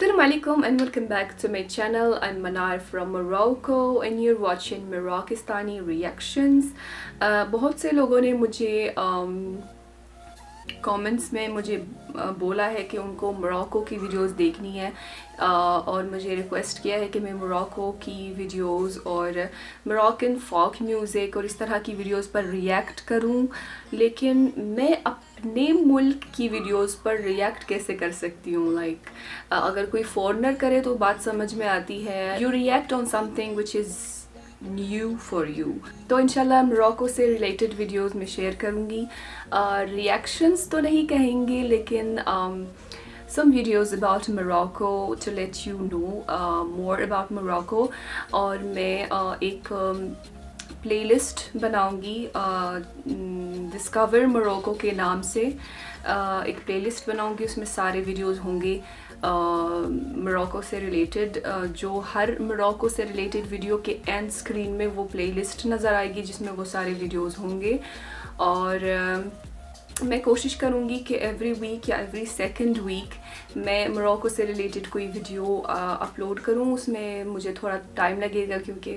Assalamu alaikum and welcome back to my channel. I'm Manar from Morocco and you're watching Moroccistani reactions. बहुत से लोगों ने मुझे comments में मुझे बोला है कि उनको मोरक्को की वीडियोस देखनी है और मुझे रिक्वेस्ट किया है कि मैं मोरक्को की वीडियोस और मोरक्कन फोक म्यूज़िक और इस तरह की वीडियोस पर रिएक्ट करूं, लेकिन मैं अपने मुल्क की वीडियोस पर रिएक्ट कैसे कर सकती हूँ। अगर कोई फॉरेनर करे तो बात समझ में आती है, you react on something which is new for you. तो इंशाल्लाह मोरक्को से रिलेटेड वीडियोस में शेयर करूँगी। रिएक्शंस तो नहीं कहेंगे, लेकिन some videos about Morocco to let you know more about Morocco। और मैं एक प्लेलिस्ट बनाऊंगी डिस्कवर मोरक्को के नाम से। एक प्लेलिस्ट बनाऊंगी, उसमें सारे वीडियोस होंगे मोरक्को से रिलेटेड। जो हर मोरक्को से रिलेटेड वीडियो के एंड स्क्रीन में वो प्लेलिस्ट नज़र आएगी जिसमें वो सारे वीडियोस होंगे। और मैं कोशिश करूँगी कि एवरी वीक या एवरी सेकंड वीक मैं मोरक्को से रिलेटेड कोई वीडियो अपलोड करूँ। उसमें मुझे थोड़ा टाइम लगेगा क्योंकि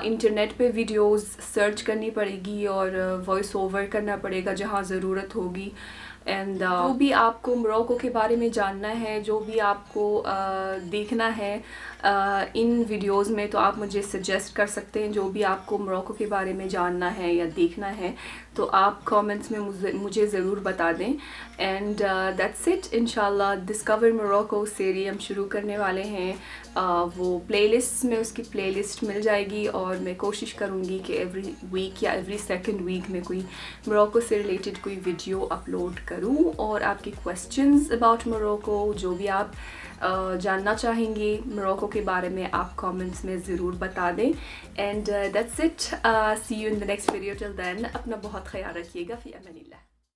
इंटरनेट पे वीडियोस सर्च करनी पड़ेगी और वॉइस ओवर करना पड़ेगा जहाँ ज़रूरत होगी। एंड जो भी आपको मोरक्को के बारे में जानना है, जो भी आपको देखना है इन वीडियोस में, तो आप मुझे सजेस्ट कर सकते हैं। जो भी आपको मोरक्को के बारे में जानना है या देखना है तो आप कमेंट्स में मुझे ज़रूर बता दें। And that's it. इंशाल्लाह डिस्कवर मोरक्को सीरीज हम शुरू करने वाले हैं। वो प्लेलिस्ट में उसकी प्लेलिस्ट मिल जाएगी और मैं कोशिश करूँगी कि एवरी वीक या एवरी सेकंड वीक में कोई मोरक्को से रिलेटेड कोई वीडियो अपलोड करूँ। और आपके क्वेश्चंस अबाउट मोरक्को, जो भी आप जानना चाहेंगे मोरक्को के बारे में, आप कमेंट्स में ज़रूर बता दें। And that's it. See you in the next video. Till then अपना बहुत ख्याल रखिएगा। फ़ी अमानिल्लाह।